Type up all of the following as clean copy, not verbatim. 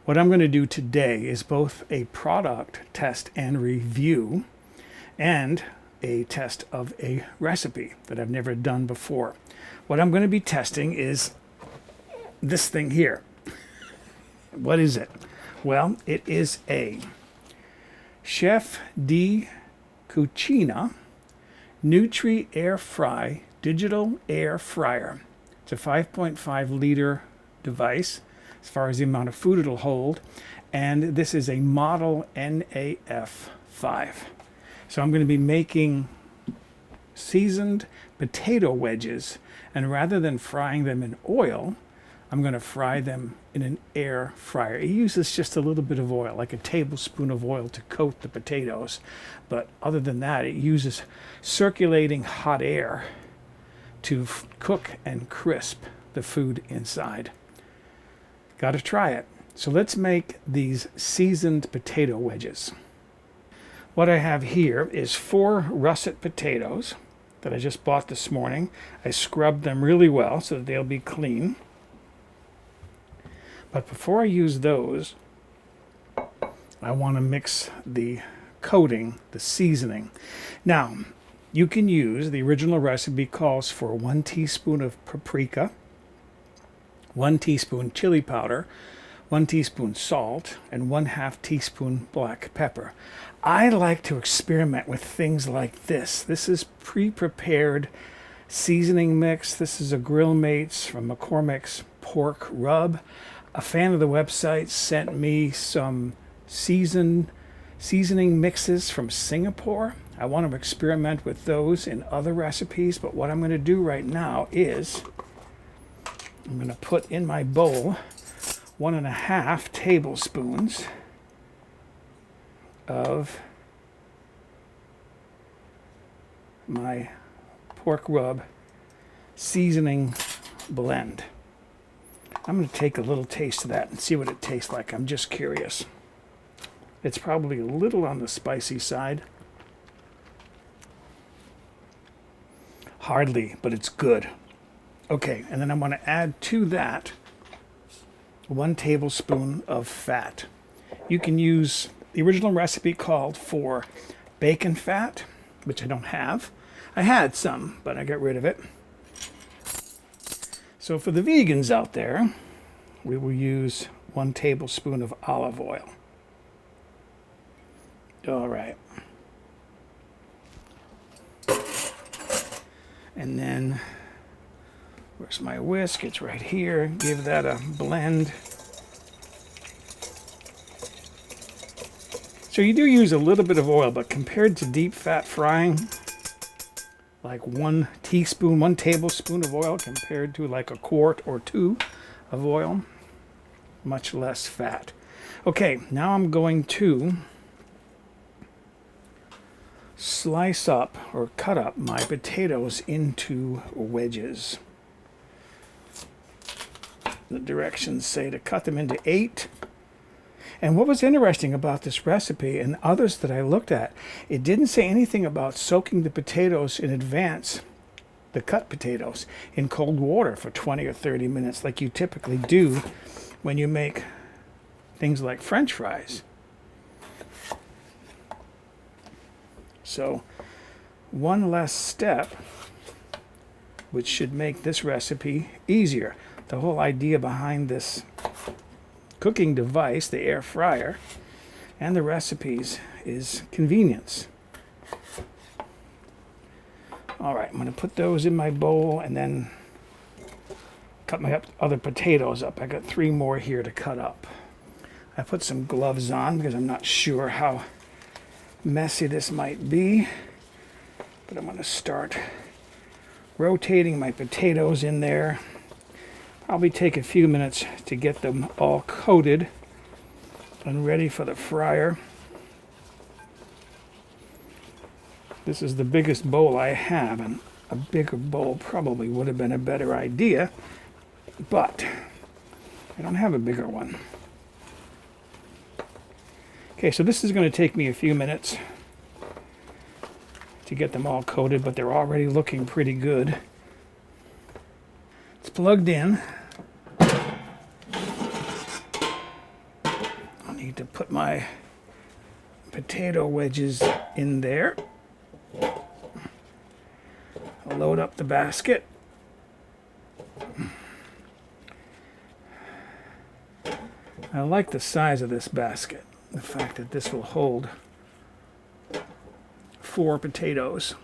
What I'm going to do today is both a product test and review and a test of a recipe that I've never done before. What I'm going to be testing is this thing here. What is it? Well, it is a Chef di Cucina Nutri Air Fry Digital Air Fryer. It's a 5.5 liter device as far as the amount of food it'll hold, and this is a model NAF5. So I'm going to be making seasoned potato wedges, and rather than frying them in oil, I'm going to fry them in an air fryer. It uses just a little bit of oil, like a tablespoon of oil, to coat the potatoes. But other than that, it uses circulating hot air to cook and crisp the food inside. Got to try it. So let's make these seasoned potato wedges. What I have here is 4 russet potatoes that I just bought this morning. I scrubbed them really well so that they'll be clean. But before I use those, I want to mix the coating, the seasoning. Now, you can use, the original recipe calls for 1 teaspoon of paprika, 1 teaspoon chili powder, 1 teaspoon salt, and 1/2 teaspoon black pepper. I like to experiment with things like this. This is pre-prepared seasoning mix. This is a Grill Mates from McCormick's pork rub. A fan of the website sent me some seasoning mixes from Singapore. I want to experiment with those in other recipes, but what I'm going to do right now is I'm going to put in my bowl 1.5 tablespoons of my pork rub seasoning blend. I'm going to take a little taste of that and see what it tastes like. I'm just curious. It's probably a little on the spicy side. Hardly, but it's good. Okay, and then I'm going to add to that 1 tablespoon of fat. You can use, the original recipe called for bacon fat, which I don't have. I had some, but I got rid of it. So for the vegans out there, we will use 1 tablespoon of olive oil. All right. And then, where's my whisk? It's right here. Give that a blend. So you do use a little bit of oil, but compared to deep fat frying, like 1 tablespoon of oil compared to like a quart or 2 of oil, much less fat. Okay, now I'm going to slice up or cut up my potatoes into wedges. The directions say to cut them into 8. And what was interesting about this recipe and others that I looked at, it didn't say anything about soaking the potatoes in advance, the cut potatoes, in cold water for 20 or 30 minutes like you typically do when you make things like French fries. So, one less step, which should make this recipe easier. The whole idea behind this cooking device, the air fryer, and the recipes is convenience. All right, I'm going to put those in my bowl and then cut my other potatoes up. I got 3 more here to cut up. I put some gloves on because I'm not sure how messy this might be, but I'm going to start rotating my potatoes in there. Probably take a few minutes to get them all coated and ready for the fryer. This is the biggest bowl I have, and a bigger bowl probably would have been a better idea, but I don't have a bigger one. Okay, so this is going to take me a few minutes to get them all coated, but they're already looking pretty good. It's plugged in. Need to put my potato wedges in there. I'll load up the basket. I like the size of this basket. The fact that this will hold 4 potatoes.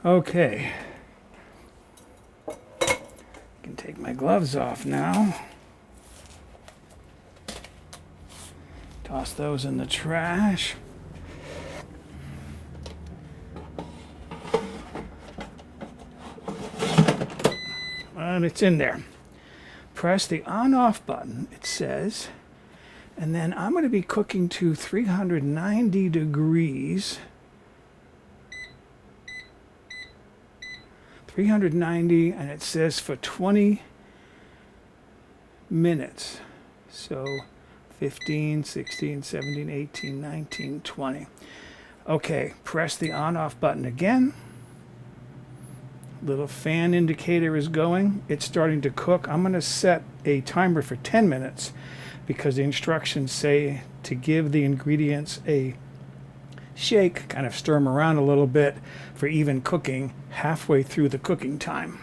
Okay. I can take my gloves off now. Toss those in the trash. And it's in there. Press the on-off button, it says, and then I'm going to be cooking to 390 degrees. 390, and it says for 20 minutes. So 15, 16, 17, 18, 19, 20. Okay, press the on-off button again. Little fan indicator is going. It's starting to cook. I'm going to set a timer for 10 minutes because the instructions say to give the ingredients a shake, kind of stir them around a little bit for even cooking halfway through the cooking time.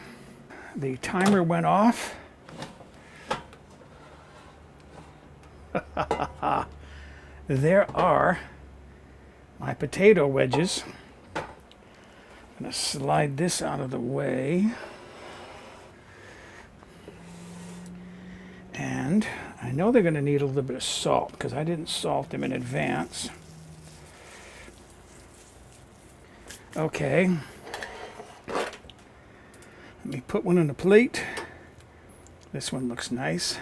The timer went off. There are my potato wedges. I'm going to slide this out of the way. And I know they're going to need a little bit of salt because I didn't salt them in advance. Okay. Let me put one on the plate. This one looks nice.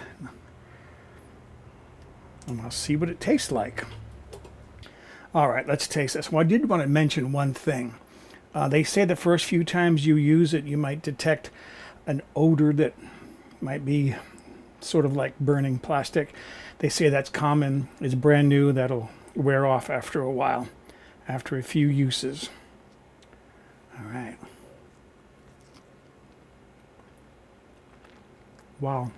And I'll see what it tastes like. All right, let's taste this. Well, I did want to mention one thing. They say the first few times you use it, you might detect an odor that might be sort of like burning plastic. They say that's common. It's brand new. That'll wear off after a while, after a few uses. All right. Wow.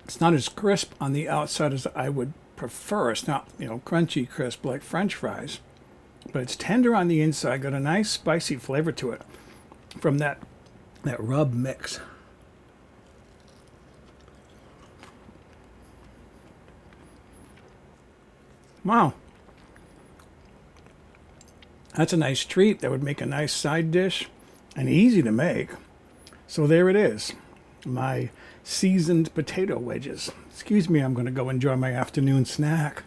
It's not as crisp on the outside as I would prefer. It's not, crunchy crisp like French fries, but it's tender on the inside. Got a nice spicy flavor to it from that rub mix. Wow. That's a nice treat. That would make a nice side dish and easy to make. So there it is. My seasoned potato wedges. Excuse me, I'm going to go enjoy my afternoon snack.